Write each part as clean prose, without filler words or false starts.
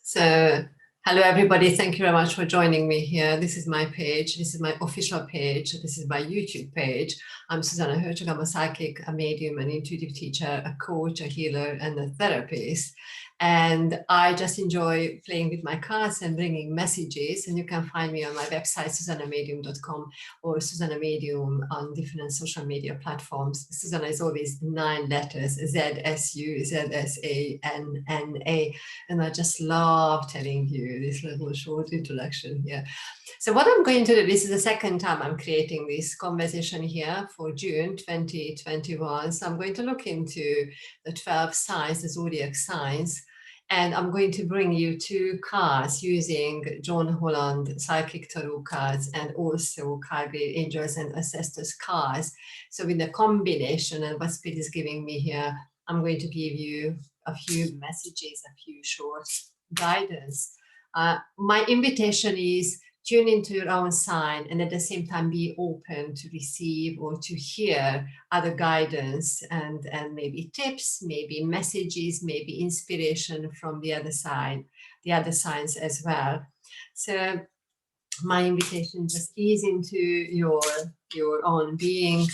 So, hello everybody. Thank you very much for joining me here. This is my page. This is my official page. This is my YouTube page. I'm Zsuzsanna Hörcsög. I'm a psychic, a medium, an intuitive teacher, a coach, a healer, and a therapist. And I just enjoy playing with my cards and bringing messages. And you can find me on my website, zsuzannamedium.com, or Zsuzsanna Medium on different social media platforms. Zsuzsanna is always 9 letters, ZSU, ZSANNA. And I just love telling you this little short introduction here. So what I'm going to do, this is the second time I'm creating this conversation here for June 2021. So I'm going to look into the 12 signs, the zodiac signs, and I'm going to bring you 2 cards using John Holland psychic tarot cards and also Crazily angels and ancestors cards. So with the combination and what Spirit is giving me here, I'm going to give you a few messages, a few short guidance. My invitation is tune into your own sign and at the same time be open to receive or to hear other guidance and maybe tips, maybe messages, maybe inspiration from the other side, the other signs as well. So my invitation just ease into your own being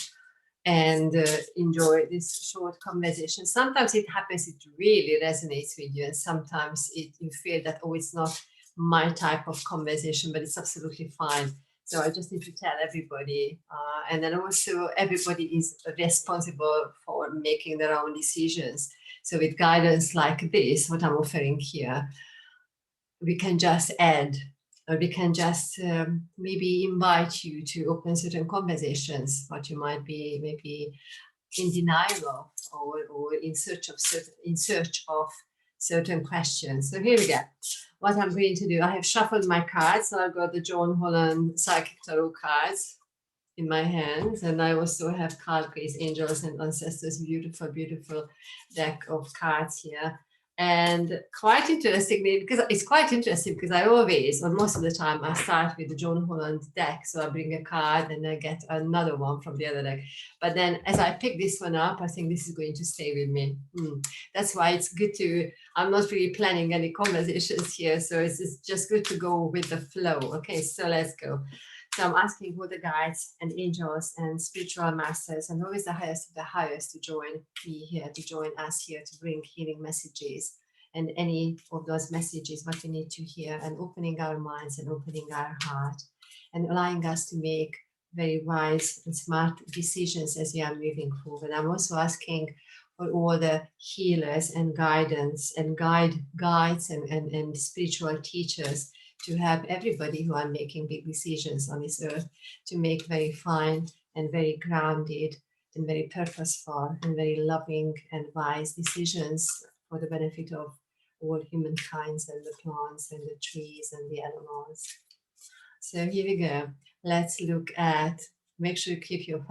and enjoy this short conversation. Sometimes it happens, it really resonates with you, and sometimes you feel that, oh, it's not my type of conversation, but it's absolutely fine. So I just need to tell everybody, and then also everybody is responsible for making their own decisions. So with guidance like this, what I'm offering here, we can just add, or we can just maybe invite you to open certain conversations, what you might be maybe in denial of, or in search of certain questions. So here we go. What I'm going to do, I have shuffled my cards. So I've got the John Holland psychic tarot cards in my hands, and I also have Crazily angels and ancestors, beautiful, beautiful deck of cards here. And quite interestingly, because it's quite interesting, because I always, or most of the time, I start with the John Holland deck. So I bring a card and I get another one from the other deck. But then as I pick this one up, I think this is going to stay with me. That's why it's good to, I'm not really planning any conversations here. So it's just good to go with the flow. Okay, so let's go. So I'm asking for the guides and angels and spiritual masters and always the highest of the highest to join me here, to join us here, to bring healing messages and any of those messages, what we need to hear, and opening our minds and opening our heart and allowing us to make very wise and smart decisions as we are moving forward. I'm also asking for all the healers and guidance and guides and spiritual teachers to have everybody who are making big decisions on this earth to make very fine and very grounded and very purposeful and very loving and wise decisions for the benefit of all humankind and the plants and the trees and the animals. So here we go. Let's look at, make sure you keep your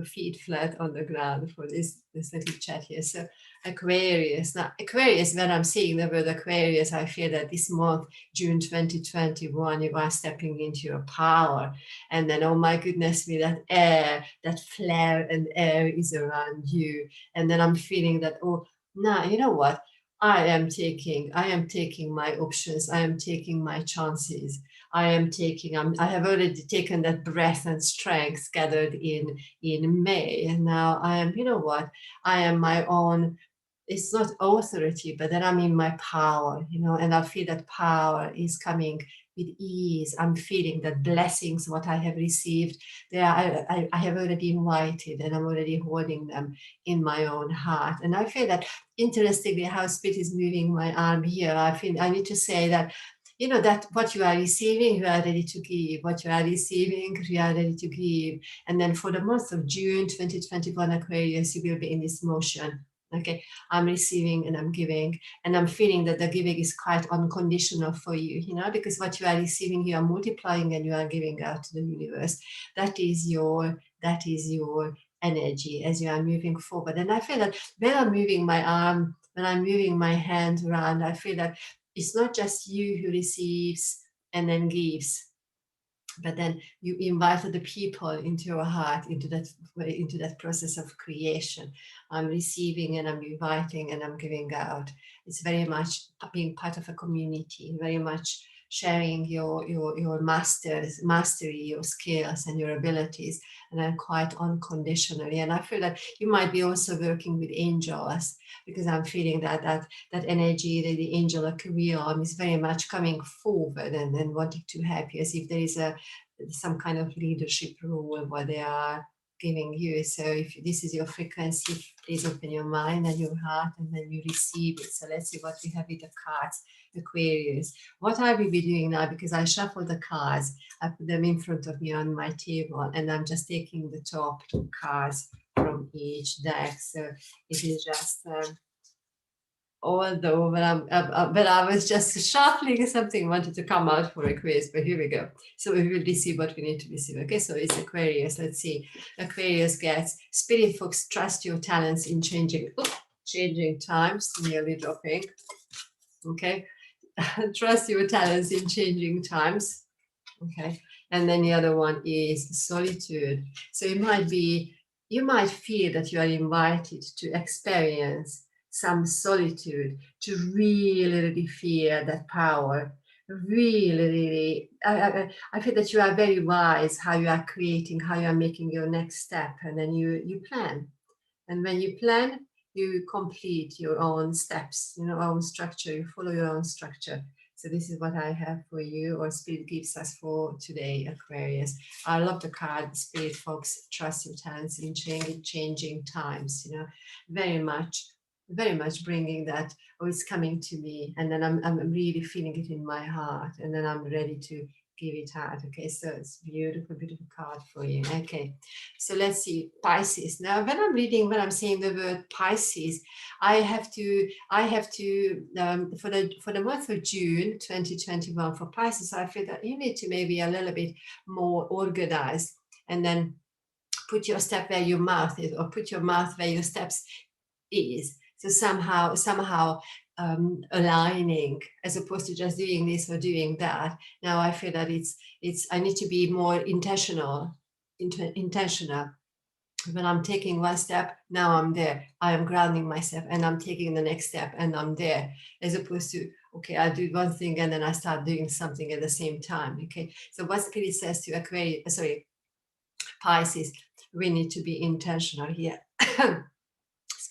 feet flat on the ground for this little chat here. So Aquarius. Now, Aquarius, when I'm seeing the word Aquarius, I feel that this month, June 2021, you are stepping into your power. And then, oh my goodness me, that air, that flare and air is around you. And then I'm feeling that, oh, now, you know what? I am taking my options. I am taking my chances. I have already taken that breath and strength gathered in May. And now I am, you know what? I am my own, it's not authority, but that I'm in my power, and I feel that power is coming with ease. I'm feeling that blessings, what I have received, I have already invited, and I'm already holding them in my own heart. And I feel that, interestingly, how Spirit is moving my arm here, I feel I need to say that, that what you are receiving, you are ready to give. What you are receiving, you are ready to give. And then for the month of June 2021, Aquarius, you will be in this motion. Okay, I'm receiving and I'm giving, and I'm feeling that the giving is quite unconditional for you, because what you are receiving, you are multiplying and you are giving out to the universe. That is your energy as you are moving forward. And I feel that when I'm moving my arm, when I'm moving my hand around, I feel that it's not just you who receives and then gives, but then you invite the people into your heart, into that process of creation. I'm receiving and I'm inviting and I'm giving out. It's very much being part of a community, very much sharing your mastery, your skills and your abilities, and then quite unconditionally. And I feel that you might be also working with angels, because I'm feeling that energy, the angelic realm is very much coming forward and wanting to help you, as if there is some kind of leadership role what they are giving you. So if this is your frequency, please open your mind and your heart, and then you receive it. So let's see what we have with the cards. Aquarius, what I will be doing now, because I shuffle the cards, I put them in front of me on my table, and I'm just taking the top 2 cards from each deck. So it is just although but I was just shuffling, something wanted to come out for Aquarius, but here we go. So we will receive what we need to receive. Okay, so it's Aquarius. Let's see. Aquarius gets Spirit folks, trust your talents in changing times, nearly dropping. Okay. Trust your talents in changing times. Okay. And then the other one is solitude. So you might feel that you are invited to experience some solitude, to really feel that power. Really, I feel that you are very wise how you are creating, how you are making your next step, and then you plan. And when you plan, you complete your own steps, own structure, you follow your own structure. So this is what I have for you, or Spirit gives us for today, Aquarius. I love the card, Spirit folks, trust your talents in changing times, very much bringing that, it's coming to me, and then I'm really feeling it in my heart, and then I'm ready to give it out. Okay, so it's beautiful card for you. Okay, so let's see, Pisces. Now when I'm saying the word Pisces, I have to for the month of June 2021 for Pisces, I feel that you need to maybe a little bit more organized, and then put your step where your mouth is, or put your mouth where your steps is. So somehow aligning, as opposed to just doing this or doing that. Now I feel that I need to be more intentional. When I'm taking one step, now I'm there. I am grounding myself, and I'm taking the next step, and I'm there. As opposed to, okay, I do one thing and then I start doing something at the same time. Okay, so what Spirit says to Pisces, we need to be intentional here.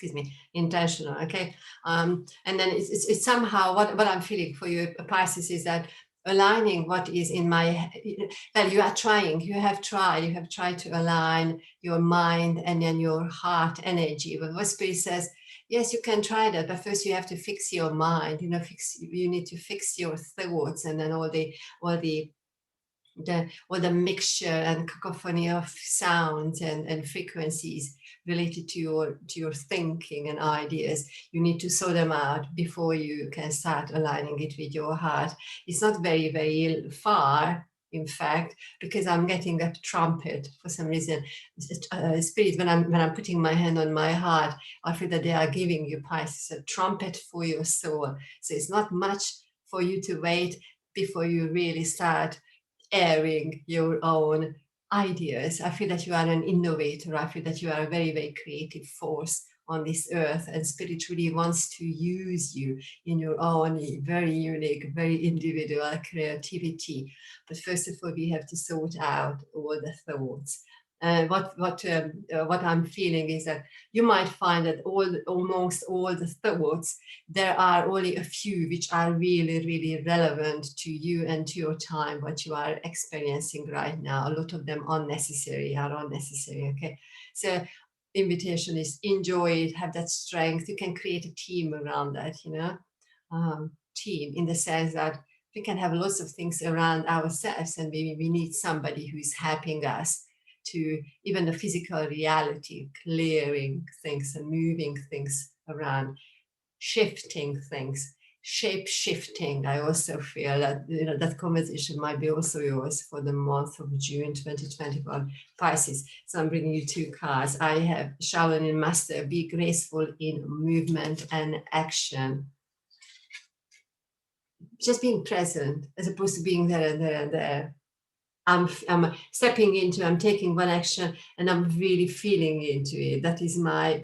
Excuse me, intentional. Okay, and then it's somehow what I'm feeling for you, Pisces, is that aligning what is in my, well, you have tried to align your mind and then your heart energy. But what Spirit says, yes, you can try that, but first you have to fix your mind. You need to fix your thoughts, and then all the mixture and cacophony of sounds and frequencies related to your thinking and ideas. You need to sort them out before you can start aligning it with your heart. It's not very, very far, in fact, because I'm getting that trumpet for some reason. Spirit, when I'm putting my hand on my heart, I feel that they are giving you, Pisces, a trumpet for your soul. So it's not much for you to wait before you really start airing your own ideas. I feel that you are an innovator. I feel that you are a very, very creative force on this earth, and Spirit really wants to use you in your own very unique, very individual creativity. But first of all, we have to sort out all the thoughts. What I'm feeling is that you might find that almost all the thoughts, there are only a few which are really, really relevant to you and to your time, what you are experiencing right now. A lot of them are unnecessary. Okay, so invitation is enjoy it, have that strength. You can create a team around that, team in the sense that we can have lots of things around ourselves, and maybe we need somebody who is helping us to even the physical reality, clearing things and moving things around, shifting things, shape shifting. I also feel that that conversation might be also yours for the month of June 2021, Pisces. So I'm bringing you 2 cards. I have Shaolin Master, be graceful in movement and action. Just being present as opposed to being there and there and there. I'm stepping into, I'm taking one action and I'm really feeling into it. That is my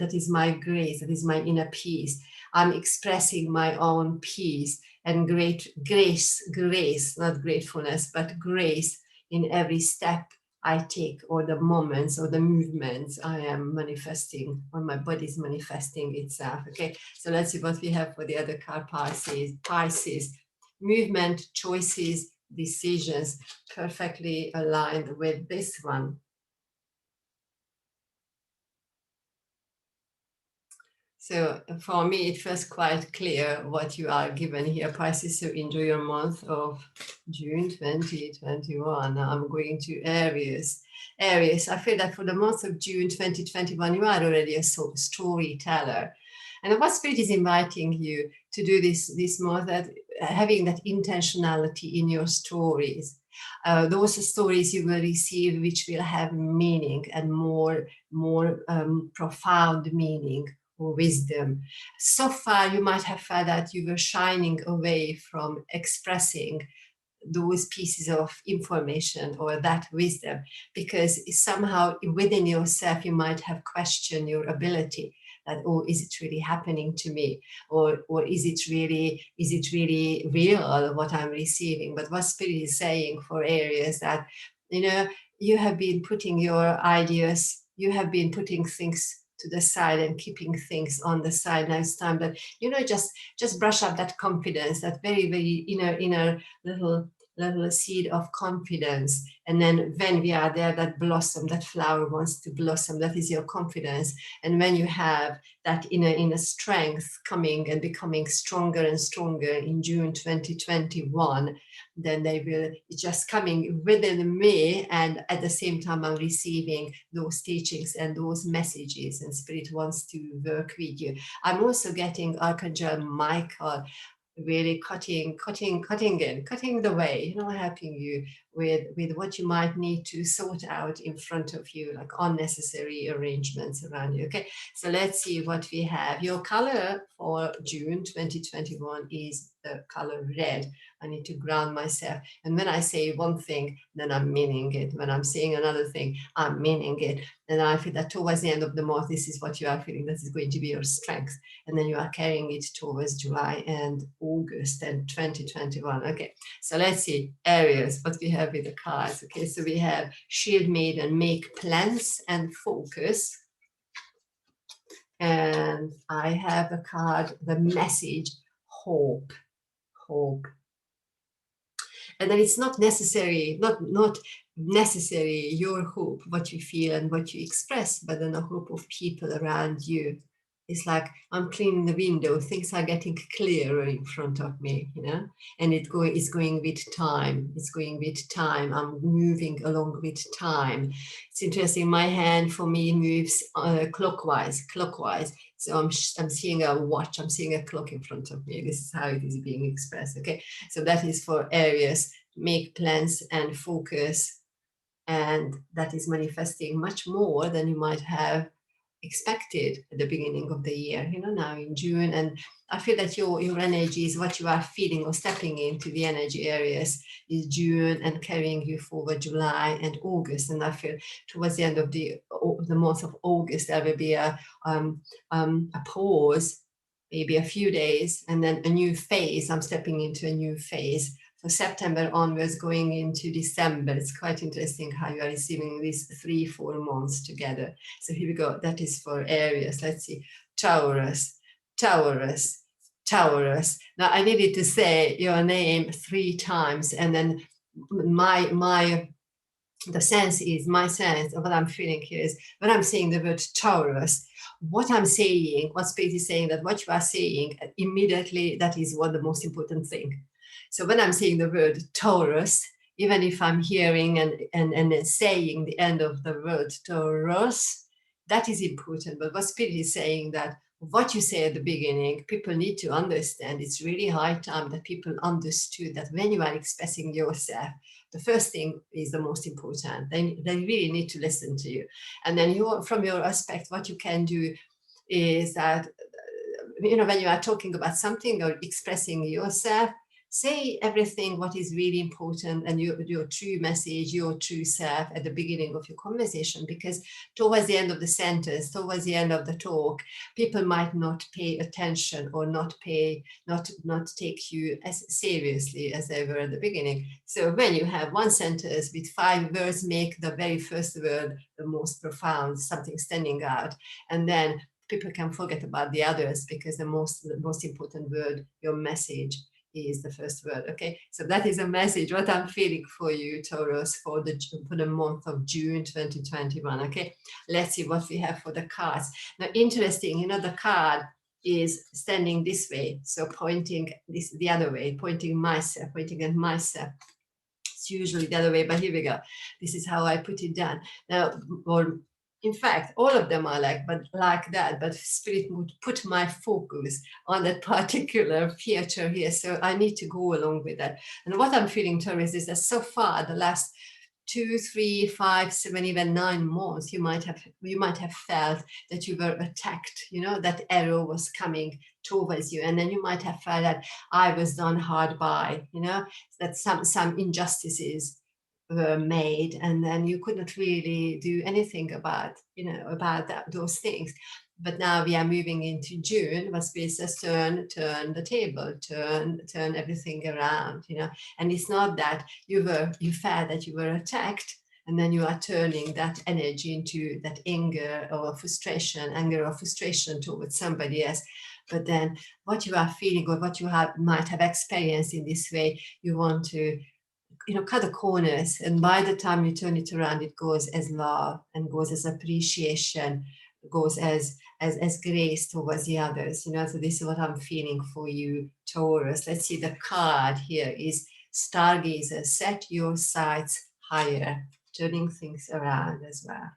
grace, that is my inner peace. I'm expressing my own peace and grace, not gratefulness, but grace in every step I take, or the moments or the movements I am manifesting, or my body is manifesting itself. Okay, so let's see what we have for the other card, Pisces. Movement, choices, decisions, perfectly aligned with this one. So for me, it was quite clear what you are given here, Pisces. So enjoy your month of June 2021. Now I'm going to Aries. Aries, I feel that for the month of June 2021, you are already a storyteller. And what Spirit is inviting you to do this month, that having that intentionality in your stories. Those stories you will receive, which will have meaning and more profound meaning or wisdom. So far, you might have felt that you were shining away from expressing those pieces of information or that wisdom, because somehow within yourself you might have questioned your ability, that, oh, is it really happening to me, or is it really real what I'm receiving? But what Spirit is saying for Aries, that you have been putting your ideas, you have been putting things to the side and keeping things on the side. Now it's time that just brush up that confidence, that very inner little seed of confidence. And then when we are there, that blossom, that flower wants to blossom, that is your confidence. And when you have that inner strength coming and becoming stronger and stronger in June 2021, then they will just coming within me, and at the same time I'm receiving those teachings and those messages, and Spirit wants to work with you. I'm also getting Archangel Michael really cutting the way, helping you with what you might need to sort out in front of you, like unnecessary arrangements around you. Okay, so let's see what we have. Your color for June 2021 is the color red. I need to ground myself. And when I say one thing, then I'm meaning it. When I'm saying another thing, I'm meaning it. And I feel that towards the end of the month, this is what you are feeling. This is going to be your strength. And then you are carrying it towards July and August and 2021. Okay, so let's see, Aries, what we have with the cards. Okay, so we have Shield Maiden, make plans and focus. And I have a card, the message, hope. And then it's not necessary your hope, what you feel and what you express, but then the hope of people around you. It's like I'm cleaning the window, things are getting clearer in front of me, and it's going with time. It's going with time. I'm moving along with time. It's interesting. My hand for me moves clockwise. So I'm seeing a watch. I'm seeing a clock in front of me. This is how it is being expressed. Okay, so that is for Aries. Make plans and focus, and that is manifesting much more than you might have expected at the beginning of the year, now in June. And I feel that your energy is what you are feeling or stepping into the energy areas is June and carrying you forward July and August. And I feel towards the end of the month of August, there will be a pause, maybe a few days, and then a new phase. I'm stepping into a new phase. For September onwards, going into December, it's quite interesting how you are receiving these 3-4 months together. So here we go. That is for Aries. Let's see. Taurus. Now I needed to say your name 3 times, and then my sense of what I'm feeling here is when I'm saying the word Taurus, what I'm saying, what Spirit is saying, that what you are saying immediately, that is what the most important thing. So when I'm saying the word Taurus, even if I'm hearing and saying the end of the word Taurus, that is important. But what Spirit is saying, that what you say at the beginning, people need to understand. It's really high time that people understood that when you are expressing yourself, the first thing is the most important. They really need to listen to you. And then from your aspect, what you can do is that, when you are talking about something or expressing yourself, say everything what is really important and your true message, your true self at the beginning of your conversation, because towards the end of the sentence, towards the end of the talk, people might not pay attention or not take you as seriously as they were at the beginning. So when you have one sentence with 5 words, make the very first word the most profound, something standing out, and then people can forget about the others, because the most important word, your message, is the first word. Okay, so that is a message what I'm feeling for you, Taurus, for the month of June 2021. Okay, let's see what we have for the cards. Now, interesting, you know, the card is standing this way, so pointing the other way, pointing at myself. It's usually the other way, but here we go. This is how I put it down. Now, or in fact, all of them are like that, but Spirit would put my focus on that particular feature here. So I need to go along with that. And what I'm feeling, Taurus, is that so far, the last 2, 3, 5, 7, even 9 months, you might have felt that you were attacked, you know, that arrow was coming towards you. And then you might have felt that I was done hard by, you know, that some injustices were made, and then you couldn't really do anything about those things. But now we are moving into June, where Spirit says turn the table, turn everything around, you know. And it's not that you felt that you were attacked, and then you are turning that energy into that anger or frustration towards somebody else. But then what you are feeling, or what you might have experienced in this way, you want to, you know, cut the corners, and by the time you turn it around, it goes as love, and goes as appreciation, goes as grace towards the others, you know. So this is what I'm feeling for you, Taurus. Let's see, the card here is Stargazer. Set your sights higher, turning things around as well.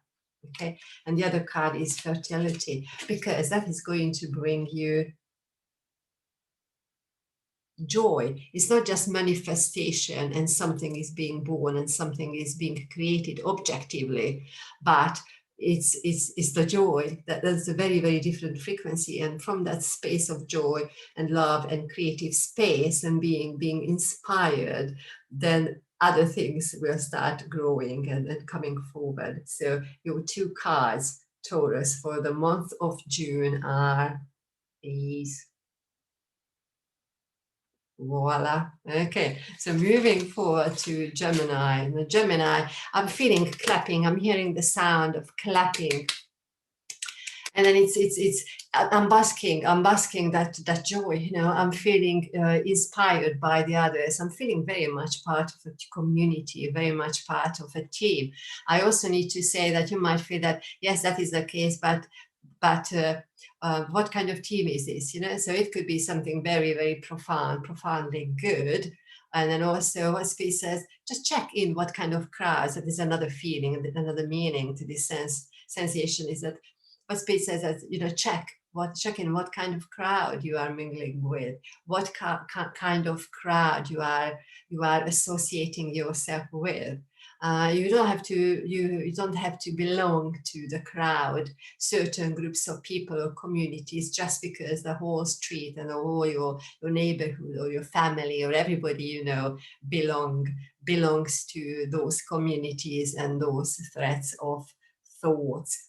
Okay, and the other card is Fertility, because that is going to bring you joy. It's not just manifestation and something is being born and something is being created objectively, but it's the joy. That's a very, very different frequency. And from that space of joy and love and creative space and being inspired, then other things will start growing and coming forward. So your 2 cards, Taurus, for the month of June are these. Voila. Okay, so moving forward to Gemini. The Gemini, I'm feeling clapping. I'm hearing the sound of clapping, and then I'm basking that joy. You know, I'm feeling inspired by the others. I'm feeling very much part of a community, very much part of a team. I also need to say that you might feel that yes, that is the case, but what kind of team is this, you know? So it could be something very, very profoundly good. And then also what Spirit says, just check in what kind of crowds. That is another feeling, another meaning to this sensation, is that what Spirit says that, you know, check in what kind of crowd you are mingling with, what kind of crowd you are associating yourself with. You don't have to belong to the crowd, certain groups of people or communities, just because the whole street and all your neighborhood or your family or everybody you know belongs to those communities and those threads of thoughts.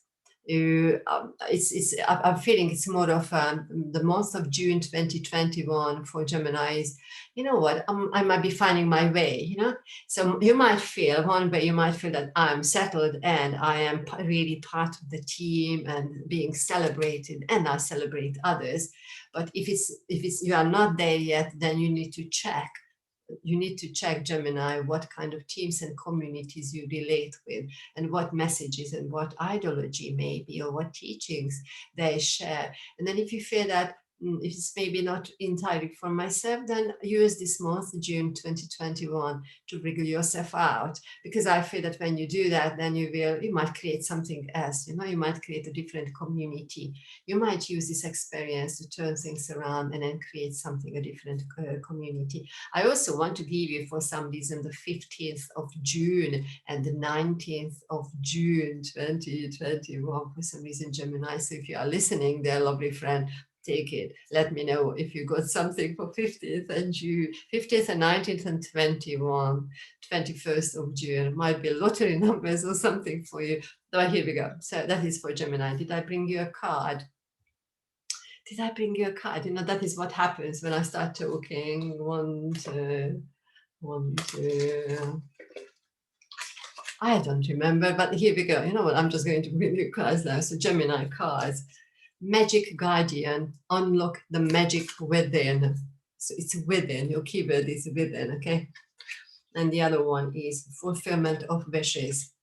I'm feeling it's more of the month of June 2021 for Gemini is, you know what, I might be finding my way, you know. So you might feel one way, you might feel that I'm settled and I am really part of the team and being celebrated, and I celebrate others. But if you are not there yet, then you need to check, Gemini, what kind of teams and communities you relate with, and what messages and what ideology maybe, or what teachings they share. And then if you feel that if it's maybe not entirely for myself, then use this month, June 2021, to wriggle yourself out. Because I feel that when you do that, then you might create something else, you know, you might create a different community. You might use this experience to turn things around and then create something, a different community. I also want to give you, for some reason, the 15th of June and the 19th of June 2021, for some reason, Gemini. So if you are listening, dear lovely friend, take it. Let me know if you got something for 50th and June, 50th and 19th and 21st of June. Might be lottery numbers or something for you. So here we go. So that is for Gemini. Did I bring you a card? Did I bring you a card? You know, that is what happens when I start talking. One, two. I don't remember, but here we go. You know what? I'm just going to bring you cards now. So Gemini cards. Magic Guardian. Unlock the magic within. So it's within. Your keyword is within, okay? And the other one is fulfillment of wishes.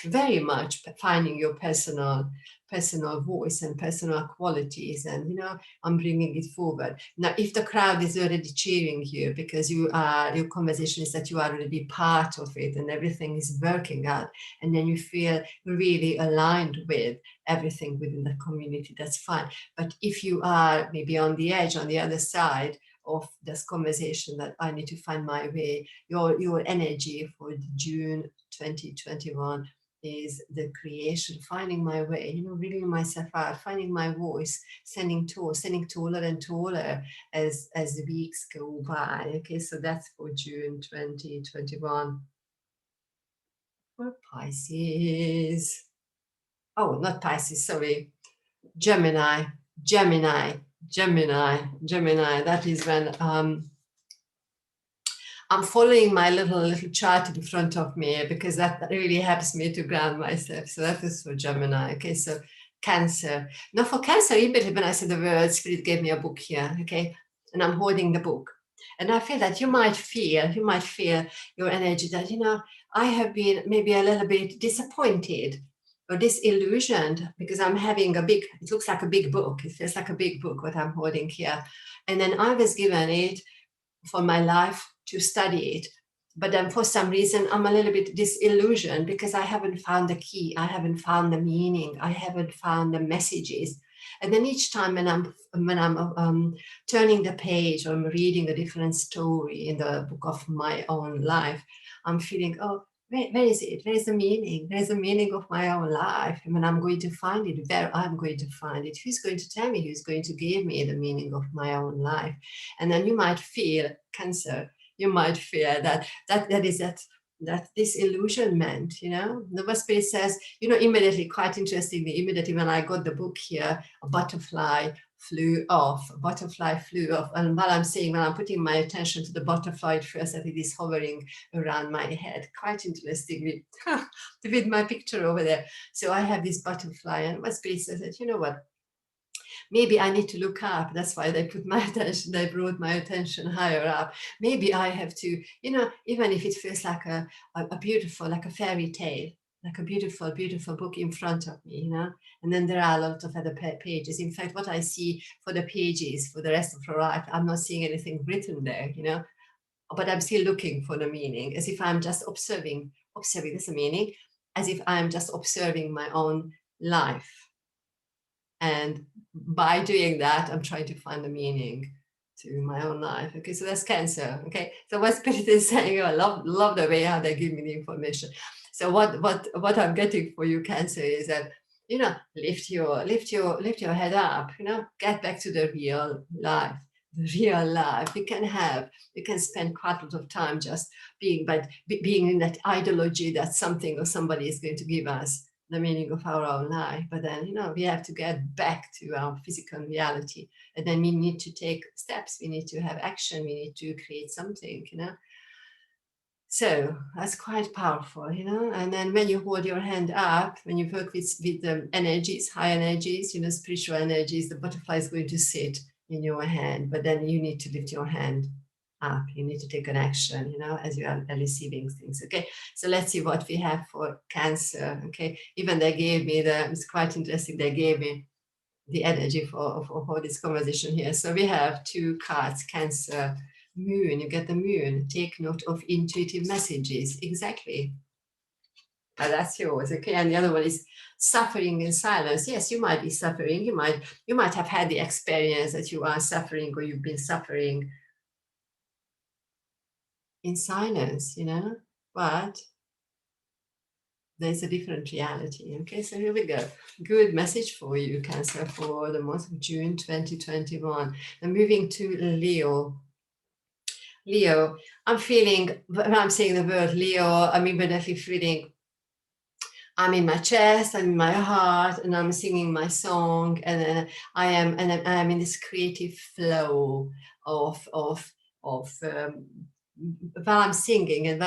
Very much finding your personal voice and personal qualities, and you know, I'm bringing it forward. Now, if the crowd is already cheering you because your conversation is that you are already part of it and everything is working out, and then you feel really aligned with everything within the community, that's fine. But if you are maybe on the edge, on the other side of this conversation, that I need to find my way, your energy for June 2021 is the creation, finding my way, you know, reading myself out, finding my voice, standing taller and taller as the weeks go by. Okay, so that's for June 2021. For Pisces, oh, not Pisces, sorry, Gemini. That is when I'm following my little chart in front of me, because that really helps me to ground myself. So that is for Gemini. Okay, so Cancer. Now for Cancer, immediately when I said the word, Spirit gave me a book here, okay? And I'm holding the book. And I feel that you might feel your energy that, you know, I have been maybe a little bit disappointed or disillusioned, because I'm having it looks like a big book. It feels like a big book, what I'm holding here. And then I was given it for my life to study it. But then for some reason, I'm a little bit disillusioned because I haven't found the key. I haven't found the meaning. I haven't found the messages. And then each time when I'm turning the page, or I'm reading a different story in the book of my own life, I'm feeling, oh, where is it? Where is the meaning? Where is the meaning of my own life? And when I'm going to find it, where I'm going to find it, who's going to tell me, who's going to give me the meaning of my own life? And then you might feel, Cancer, you might feel that disillusionment, you know. The Spirit says, you know, immediately when I got the book here, a butterfly flew off. And while I'm putting my attention to the butterfly at first, that it is hovering around my head, quite interestingly, with my picture over there. So I have this butterfly, and my Spirit says that, you know what, maybe I need to look up. That's why they brought my attention higher up. Maybe I have to, you know, even if it feels like a beautiful, like a fairy tale, like a beautiful, beautiful book in front of me, you know, and then there are a lot of other pages. In fact, what I see for the pages for the rest of her life, I'm not seeing anything written there, you know, but I'm still looking for the meaning, as if I'm just observing this meaning, as if I'm just observing my own life. And by doing that, I'm trying to find the meaning to my own life. Okay, so that's Cancer. Okay, so what Spirit is saying, I love the way how they give me the information. So what I'm getting for you, Cancer, is that, you know, lift your head up. You know, get back to the real life. The real life you can spend quite a lot of time just being in that ideology that something or somebody is going to give us the meaning of our own life. But then, you know, we have to get back to our physical reality, and then we need to take steps, we need to have action, we need to create something, you know. So that's quite powerful, you know. And then when you hold your hand up, when you work with the energies, high energies, you know, spiritual energies, the butterfly is going to sit in your hand, but then you need to lift your hand up. You need to take an action, you know, as you are receiving things. Okay, so let's see what we have for Cancer. Okay, even they gave me it's quite interesting, they gave me the energy for this conversation here. So we have two cards, Cancer, Moon. You get the Moon. Take note of intuitive messages. Exactly. That's yours. Okay, and the other one is suffering in silence. Yes, you might be suffering. You might have had the experience that you are suffering, or you've been suffering in silence, you know, but There's a different reality. Okay, so here we go. Good message for you, Cancer, for the month of June 2021. I'm moving to Leo. Leo, I'm feeling, when I'm saying the word Leo, I'm immediately feeling I'm in my chest, I'm in my heart, and I'm singing my song, and then I am in this creative flow of while I'm singing and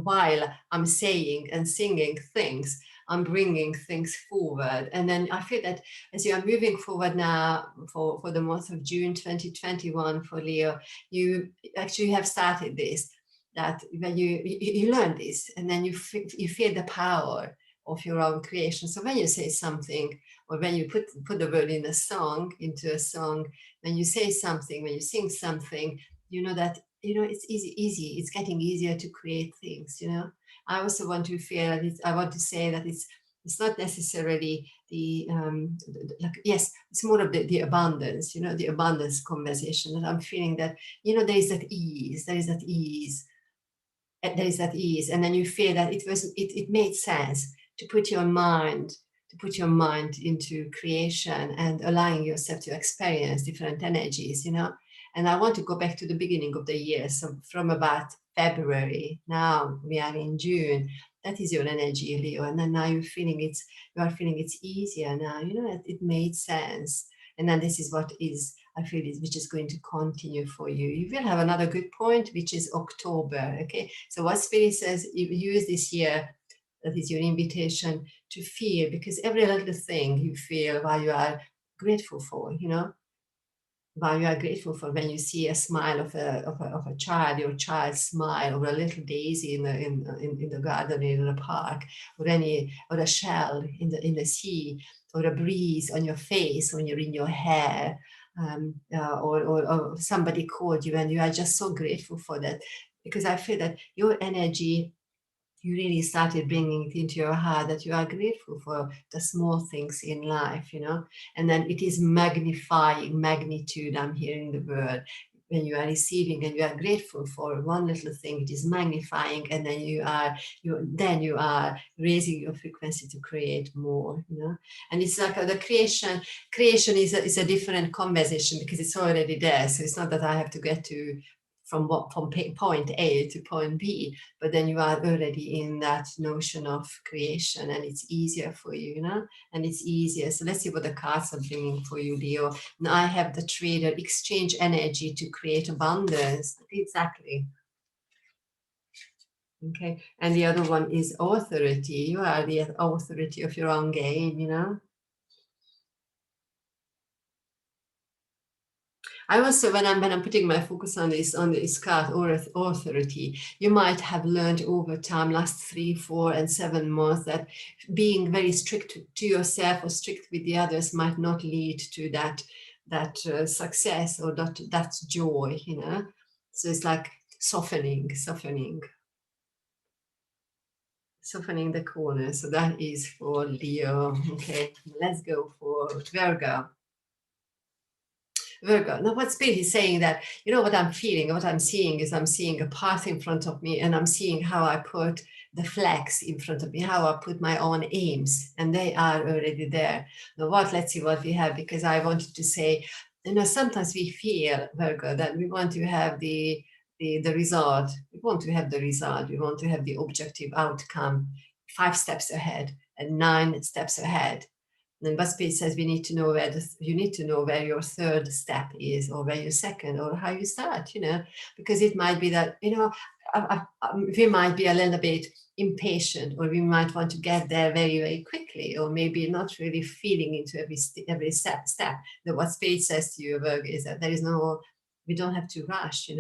while I'm saying and singing things, I'm bringing things forward. And then I feel that as you are moving forward now for the month of June 2021 for Leo, you actually have started this, that when you learn this, and then you feel the power of your own creation. So when you say something, or when you put the word in a song, into a song, when you say something, when you sing something, you know that, it's easy. It's getting easier to create things, I also want to feel that I want to say that it's not necessarily like, yes, it's more of the abundance, the abundance conversation, that I'm feeling that, there is that ease, and then you feel that it made sense to put your mind into creation and allowing yourself to experience different energies, and I want to go back to the beginning of the year, so from about February, now we are in June. That is your energy, Leo, and then now you are feeling it's easier now, it made sense. And then this is what is, I feel, which is going to continue for you. You will have another good point, which is October. Okay, so what Spirit says, you use this year, that is your invitation to feel, because every little thing you feel while you are grateful for, while you are grateful for, when you see a smile of a child, your child's smile, or a little daisy in the garden, in the park, or a shell in the sea, or a breeze on your face when you're in your hair, or somebody called you, and you are just so grateful for that, because I feel that your energy, you really started bringing it into your heart, that you are grateful for the small things in life, and then it is magnifying magnitude. I'm hearing the word. When you are receiving and you are grateful for one little thing, it is magnifying, and then you are raising your frequency to create more, and it's like the creation is a different conversation, because it's already there. So it's not that I have to get to from point A to point B, but then you are already in that notion of creation, and it's easier for you, and it's easier. So let's see what the cards are bringing for you, Leo. Now I have the trader, exchange energy to create abundance. Exactly. Okay, and the other one is authority. You are the authority of your own game, I also, when I'm putting my focus on this card, or authority, you might have learned over time, last 3, 4, and 7 months, that being very strict to yourself or strict with the others might not lead to that success or that joy, So it's like softening the corner. So that is for Leo. Okay, let's go for Virgo. Virgo. Now, what Spirit is saying, that, what I'm feeling, what I'm seeing is, I'm seeing a path in front of me, and I'm seeing how I put the flags in front of me, how I put my own aims, and they are already there. Now, let's see what we have, because I wanted to say, sometimes we feel, Virgo, that we want to have the result. We want to have the result. We want to have the objective outcome 5 steps ahead and 9 steps ahead. And Spirit says you need to know where your 3rd step is, or where your 2nd, or how you start, because it might be that, we might be a little bit impatient, or we might want to get there very, very quickly, or maybe not really feeling into every step. That what Spirit says to you, Virgo, is that we don't have to rush,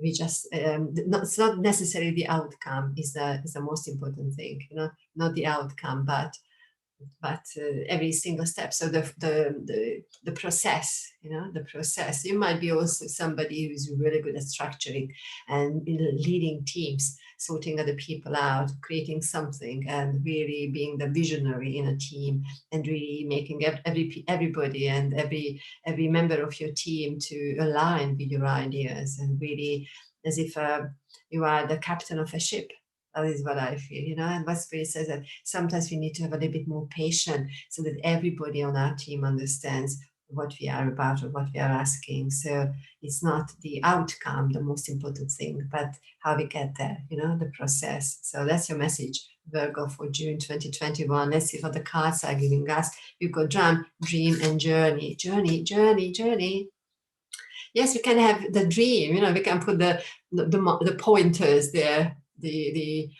we just, it's not necessarily the outcome is the most important thing, not the outcome, but every single step. So the process, the process. You might be also somebody who's really good at structuring and leading teams, sorting other people out, creating something, and really being the visionary in a team, and really making everybody and every member of your team to align with your ideas, and really as if you are the captain of a ship. That is what I feel, you know. And what Spirit says that sometimes we need to have a little bit more patience so that everybody on our team understands what we are about or what we are asking. So it's not the outcome, the most important thing, but how we get there, you know, the process. So that's your message, Virgo, for June 2021. Let's see what the cards are giving us. You've got dream, and journey. Journey. Yes, we can have the dream, you know, we can put the pointers there, the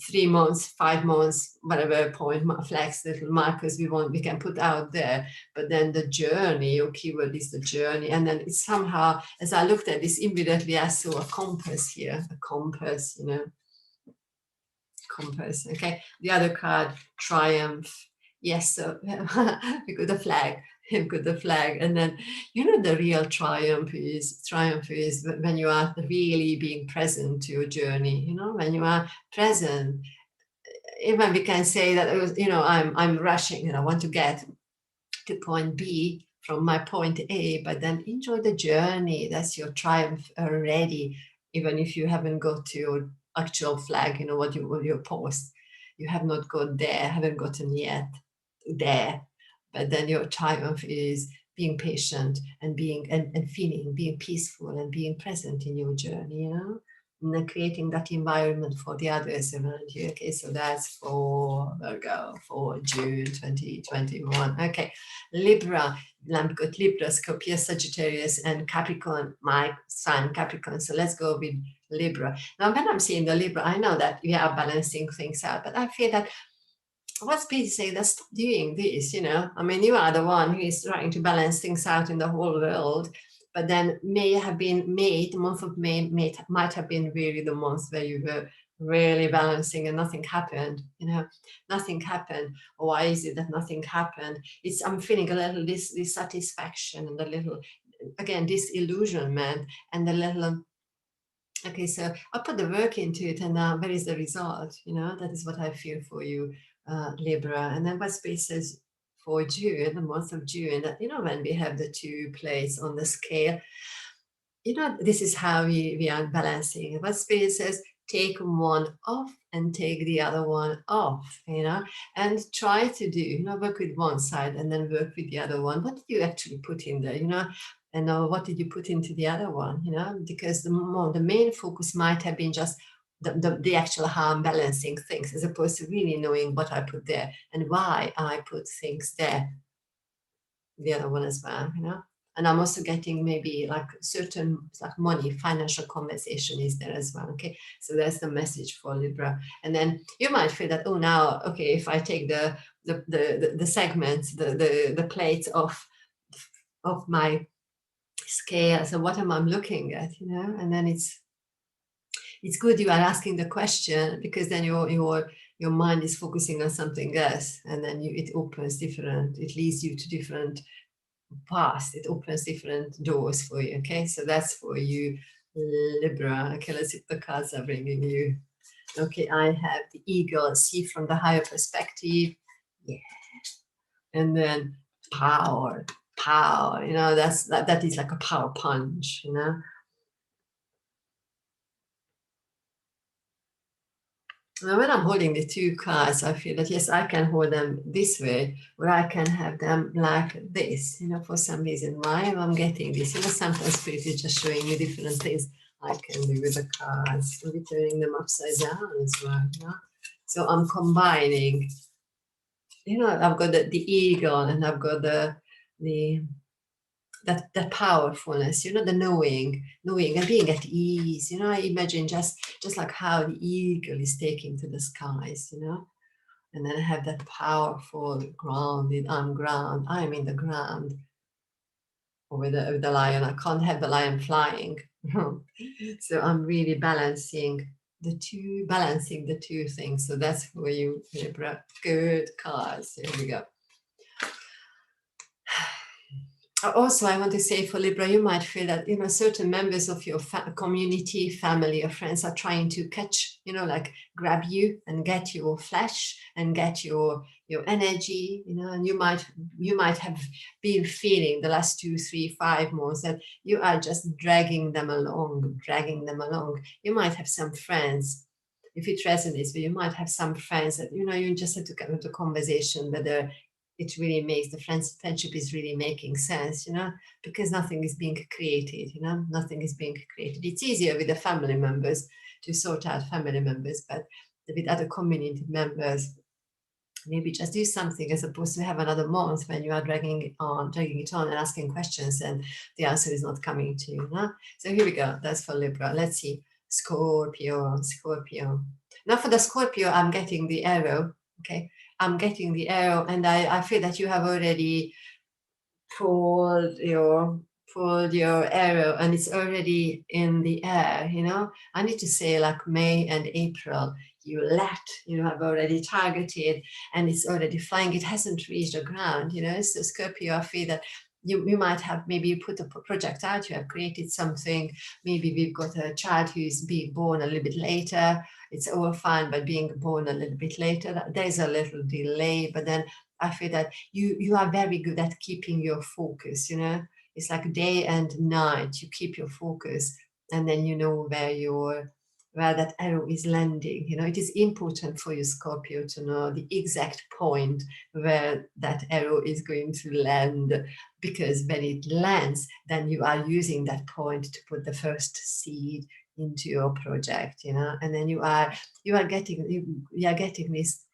3 months, 5 months, whatever point, flex little markers we want, we can put out there. But then the journey, your keyword is the journey. And then it's somehow, as I looked at this, immediately I saw a compass here, a compass, you know, compass. Okay, the other card, triumph. Yes, so we got the flag. We've got the flag, and then you know the real triumph is when you are really being present to your journey. You know, when you are present, even we can say that it was, you know, I'm rushing and I want to get to point B from my point A, but then enjoy the journey. That's your triumph already, even if you haven't got to your actual flag, you know, what your post, you have not got there, haven't gotten yet there, but then your triumph is being patient and being and feeling, being peaceful and being present in your journey, you know, and then creating that environment for the others around you. Okay, so that's for Virgo for June 2021. Okay, Libra, I've got Libra, Scorpio, Sagittarius, and Capricorn, my sign Capricorn. So let's go with Libra. Now, when I'm seeing the Libra, I know that we are balancing things out, but I feel that what's Peter saying that stop doing this, you know? I mean, you are the one who is trying to balance things out in the whole world, but then the month of May might have been really the month where you were really balancing and nothing happened, you know, nothing happened. Why is it that nothing happened? I'm feeling a little dissatisfaction and a little, again, disillusionment and a little, okay, so I put the work into it and now where is the result? You know, that is what I feel for you, Libra. And then what Space says for June, the month of June, that, you know, when we have the 2 plates on the scale, you know, this is how we are balancing. What Spirit says, take one off and take the other one off, you know, and try to do, you know, work with one side and then work with the other one. What did you actually put in there, you know? And what did you put into the other one, you know? Because the main focus might have been just the actual how I'm balancing things, as opposed to really knowing what I put there and why I put things there. The other one as well, you know? And I'm also getting maybe like certain like money, financial conversation is there as well. Okay, so that's the message for Libra. And then you might feel that, oh, now, okay, if I take the segments, the plates of my scale, so what am I looking at, you know? And then it's good you are asking the question, because then your mind is focusing on something else, and then it opens different, it leads you to different paths, it opens different doors for you. Okay, so that's for you, Libra. Okay, let's see what the cards are bringing you. Okay, I have the eagle, see from the higher perspective. Yeah. And then power, you know, that is like a power punch, you know. Now, when I'm holding the 2 cards, I feel that, yes, I can hold them this way, or I can have them like this, you know, for some reason. Why I'm getting this? You know, sometimes Spirit is just showing me different things I can do with the cards, maybe turning them upside down as well, you know? So I'm combining, you know, I've got the eagle and I've got that powerfulness, you know, the knowing and being at ease, you know. I imagine just like how the eagle is taking to the skies, you know, and then I have that powerful grounded, I'm in the ground. Or with the lion, I can't have the lion flying. So I'm really balancing the two things. So that's for you, Libra. Good cards. Here we go. Also, I want to say for Libra, you might feel that, you know, certain members of your community, family, or friends are trying to catch, you know, like grab you and get your flesh and get your energy, you know. And you might have been feeling the last 2, 3, 5 months that you are just dragging them along. You might have some friends if it resonates, but you might have some friends that, you know, you just have to get into conversation whether it really makes the friendship is really making sense, you know, because nothing is being created, you know, nothing is being created. It's easier with the family members to sort out family members, but with other community members, maybe just do something as opposed to have another month when you are dragging it on and asking questions and the answer is not coming to you. No? So here we go. That's for Libra. Let's see. Scorpio. Now for the Scorpio, I'm getting the arrow. Okay. I'm getting the arrow, and I feel that you have already pulled your arrow and it's already in the air, you know. I need to say like May and April, you have already targeted and it's already flying. It hasn't reached the ground, you know. So Scorpio, I feel that you might have maybe put a project out, you have created something. Maybe we've got a child who's being born a little bit later. It's all fine, but being born a little bit later, there's a little delay. But then I feel that you are very good at keeping your focus, you know. It's like day and night, you keep your focus and then you know where that arrow is landing. You know, it is important for you, Scorpio, to know the exact point where that arrow is going to land, because when it lands, then you are using that point to put the first seed into your project, you know, and then you are getting this.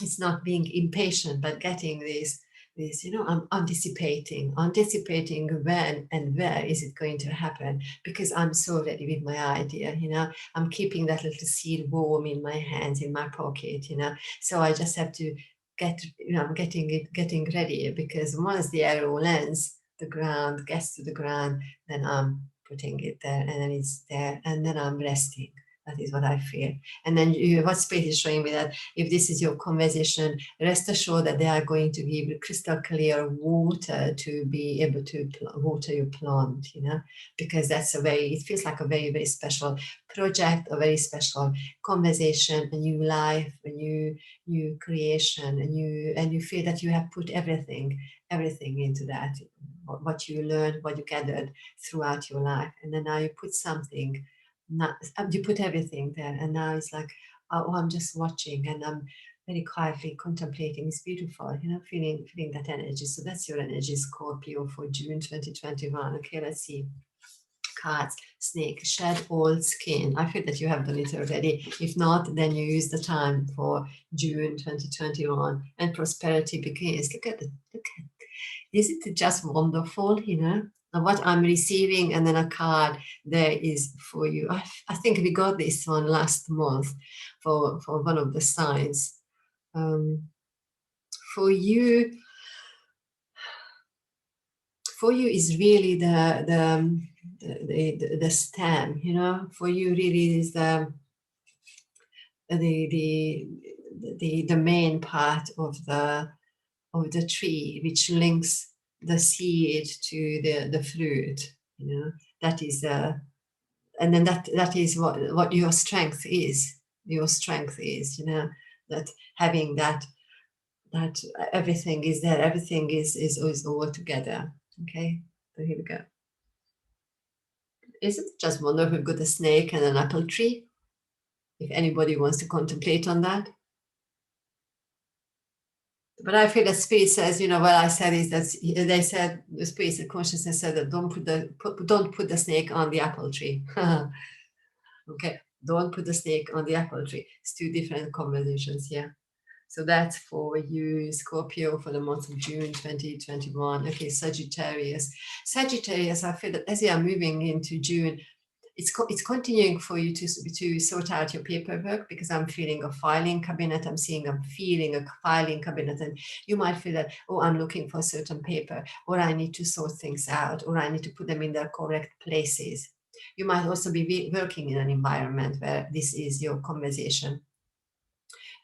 It's not being impatient, but getting this, you know, I'm anticipating when and where is it going to happen, because I'm so ready with my idea, you know. I'm keeping that little seed warm in my hands, in my pocket, you know. So I just have to I'm getting ready, because once the arrow lands gets to the ground, then I'm putting it there, and then it's there, and then I'm resting. That is what I feel. And then what space is showing me that if this is your conversation, rest assured that they are going to give you crystal clear water to be able to water your plant, you know, because it feels like a very, very special project, a very special conversation, a new life, a new creation, and you feel that you have put everything into that, what you learned, what you gathered throughout your life. And then now you put something, you put everything there, and now it's like, oh, I'm just watching and I'm very quietly contemplating. It's beautiful, you know, feeling that energy. So that's your energy, Scorpio, for June 2021. Okay, let's see. Cards. Snake. Shed old skin. I feel that you have done it already. If not, then you use the time for June 2021 and prosperity begins. Look at isn't it just wonderful, you know? What I'm receiving, and then a card there is for you. I think we got this one last month for one of the signs. For you is really the stem, you know. For you really is the main part of the tree, which links the seed to the fruit, you know. That is and then that is what your strength is. You know, that having that everything is there, everything is all together. Okay, so here we go. Isn't it just wonderful? We've got a snake and an apple tree, if anybody wants to contemplate on that. But I feel that spirit says, you know, what I said is that they said, the spirit, the consciousness said that don't put the snake on the apple tree. Okay, don't put the snake on the apple tree. It's two different conversations, yeah. So that's for you, Scorpio, for the month of June 2021. Okay, Sagittarius. Sagittarius, I feel that as you are moving into June, it's continuing for you to sort out your paperwork, because I'm feeling a filing cabinet. I'm feeling a filing cabinet, and you might feel that, oh, I'm looking for a certain paper, or I need to sort things out, or I need to put them in their correct places. You might also be working in an environment where this is your conversation.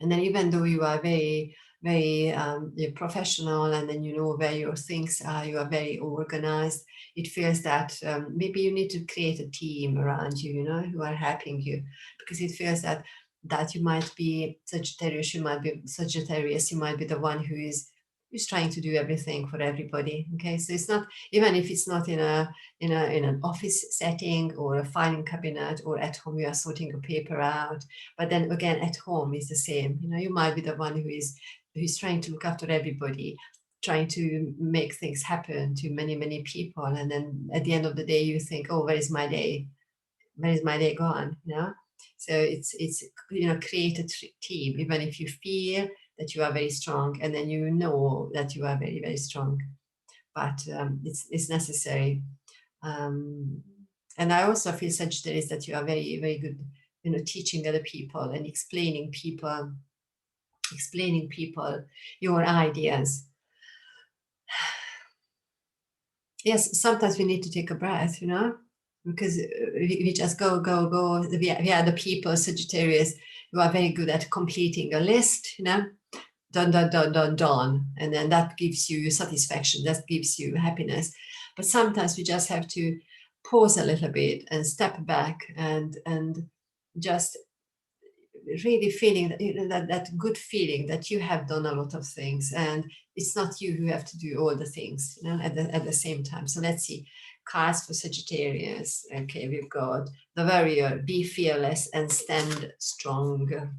And then even though you are very, very you're professional, and then you know where your things are, you are very organized, it feels that maybe you need to create a team around you, you know, who are helping you, because it feels that you might be Sagittarius, you might be the one who is who's trying to do everything for everybody. Okay, so it's not, even if it's not in an office setting or a filing cabinet, or at home you are sorting a paper out, but then again at home is the same. You know, you might be the one who's trying to look after everybody, trying to make things happen to many people, and then at the end of the day you think, oh, where is my day gone, you know? So it's you know, create a team, even if you feel that you are very strong, and then you know that you are very strong, but it's necessary. And I also feel, Sagittarius, that you are very good, you know, teaching other people and explaining people your ideas. Yes, sometimes we need to take a breath, you know, because we just go. We are the people, Sagittarius, who are very good at completing a list, you know, done. And then that gives you satisfaction, that gives you happiness. But sometimes we just have to pause a little bit and step back and just really feeling that, you know, that good feeling that you have done a lot of things, and it's not you who have to do all the things, you know, at the same time. So let's see, cards for Sagittarius. Okay, we've got the Warrior, be fearless and stand strong,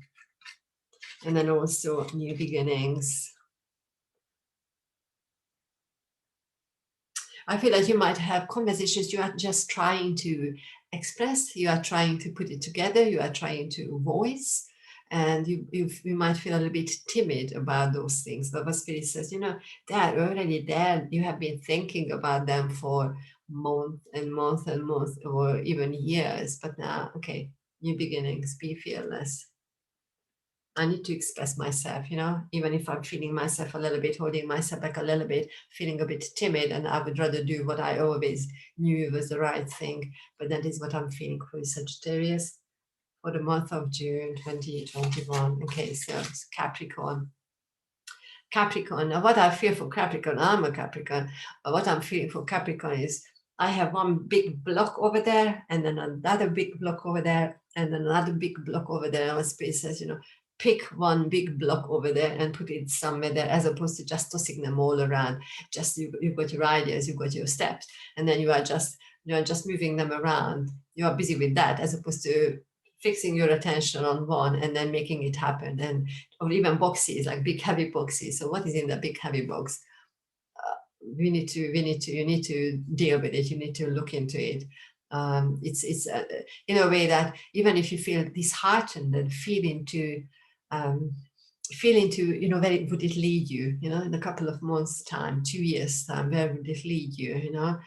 and then also new beginnings. I feel like you might have conversations you are just trying to express, you are trying to put it together, you are trying to voice, and you might feel a little bit timid about those things. But what Spirit says, you know, they are already there. You have been thinking about them for months and months, or even years. But now, okay, new beginnings, be fearless. I need to express myself, you know, even if I'm feeling myself a little bit, holding myself back a little bit, feeling a bit timid, and I would rather do what I always knew was the right thing. But that is what I'm feeling for Sagittarius for the month of June 2021. Okay, so it's Capricorn. Now what I feel for Capricorn, I'm a Capricorn, but what I'm feeling for Capricorn is I have one big block over there, and then another big block over there, and then another big block over there. And my Spirit says, you know, pick one big block over there and put it somewhere there, as opposed to just tossing them all around. Just you've got your ideas, you've got your steps, and then you are just moving them around. You are busy with that, as opposed to fixing your attention on one and then making it happen. And or even boxes, like big heavy boxes. So what is in the big heavy box? You need to deal with it. You need to look into it. It's in a way that even if you feel disheartened, and feel into, you know, where would it lead you, you know, in a couple of months time, 2 years time, where would it lead you, you know,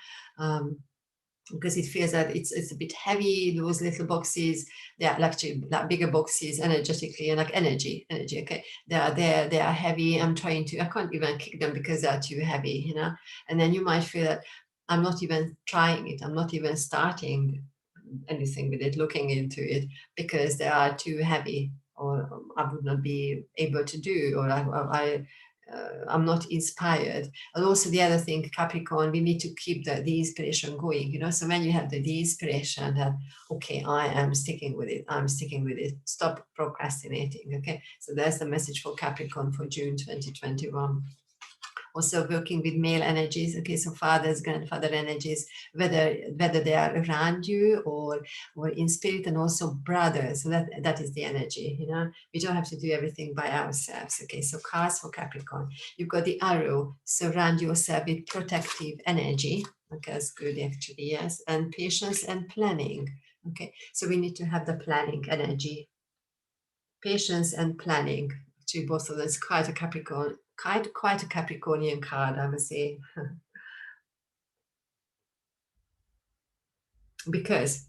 because it feels that it's a bit heavy, those little boxes. They are actually like bigger boxes energetically, and like energy, okay, they are heavy. I can't even kick them because they are too heavy, you know. And then you might feel that I'm not even trying it, I'm not even starting anything with it, looking into it, because they are too heavy, or I would not be able to do, or I'm not inspired. And also the other thing, Capricorn, we need to keep the inspiration going, you know. So when you have the inspiration that, okay, I am sticking with it, stop procrastinating. Okay, so that's the message for Capricorn for June 2021. Also working with male energies, okay, so fathers, grandfather energies, whether they are around you or in spirit, and also brothers. So that is the energy, you know. We don't have to do everything by ourselves. Okay, so cards for Capricorn. You've got the arrow, surround yourself with protective energy. Okay, that's good actually, yes. And patience and planning. Okay, so we need to have the planning energy. Patience and planning. Actually, both of them. It's quite a Capricorn, quite a Capricornian card, I must say. Because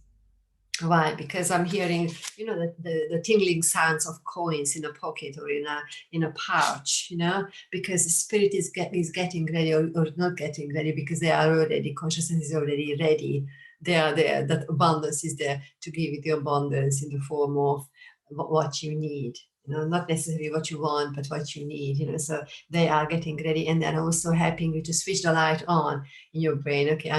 why? Because I'm hearing, you know, the tingling sounds of coins in a pocket or in a pouch, you know, because the spirit is getting ready, or not getting ready, because they are already, consciousness is already ready. They are there. That abundance is there to give you the abundance in the form of what you need. You know, not necessarily what you want, but what you need. You know, so they are getting ready, and they're also helping you to switch the light on in your brain. Okay,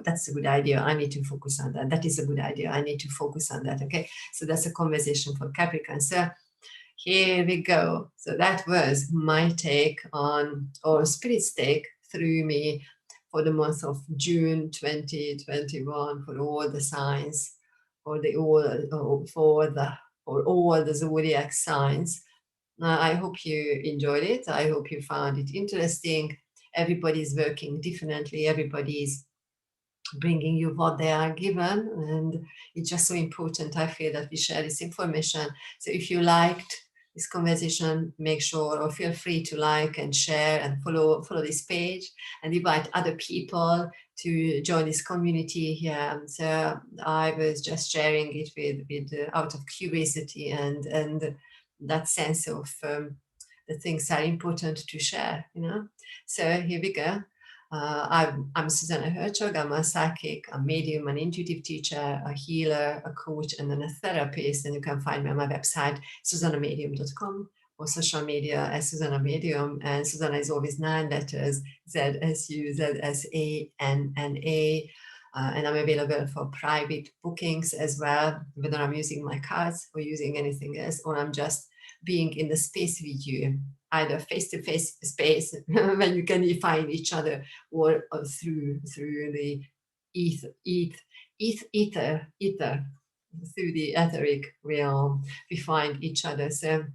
that's a good idea, I need to focus on that. That is a good idea, I need to focus on that. Okay, so that's a conversation for Capricorn. So Here we go. So that was my take on, or Spirit's take through me for the month of June 2021 for all the signs, for all the zodiac signs. I hope you enjoyed it. I hope you found it interesting. Everybody's working differently. Everybody's bringing you what they are given, and it's just so important, I feel, that we share this information. So if you liked this conversation, make sure or feel free to like and share and follow this page and invite other people to join this community here. So I was just sharing it with out of curiosity and that sense of the things are important to share, you know. So here we go. I'm Zsuzsanna Hörcsög. I'm a psychic, a medium, an intuitive teacher, a healer, a coach, and then a therapist. And you can find me on my website, zsuzannamedium.com, or social media as Zsuzsanna Medium. And Zsuzsanna is always 9 letters, ZSUZSANNA. And I'm available for private bookings as well, whether I'm using my cards or using anything else, or I'm just being in the space with you, either face-to-face space when you can find each other, or through the ether, through the etheric realm, we find each other. So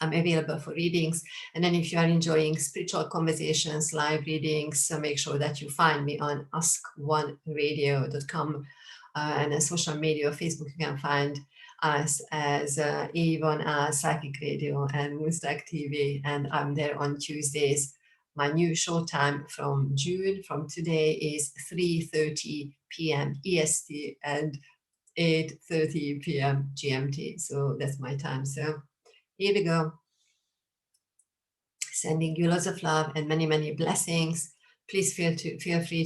I'm available for readings. And then if you are enjoying spiritual conversations, live readings, so make sure that you find me on askoneradio.com, and on social media, Facebook, you can find us as Avon Psychic Radio and Moonstruck TV, and I'm there on Tuesdays. My new show time from June, from today, is 3:30 p.m. EST and 8:30 p.m. GMT. So that's my time. So here we go. Sending you lots of love and many, many blessings. Please feel free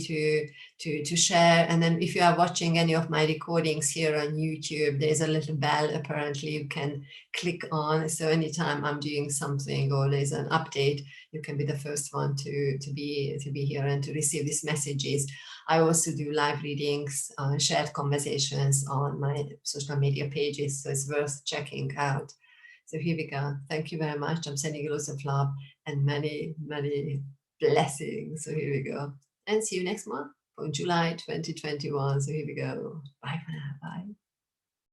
to share. And then if you are watching any of my recordings here on YouTube, there's a little bell apparently you can click on. So anytime I'm doing something or there's an update, you can be the first one to be here and to receive these messages. I also do live readings, shared conversations on my social media pages, so it's worth checking out. So here we go. Thank you very much. I'm sending you lots of love and many, many blessings. So here we go. And see you next month for July 2021. So here we go. Bye for now.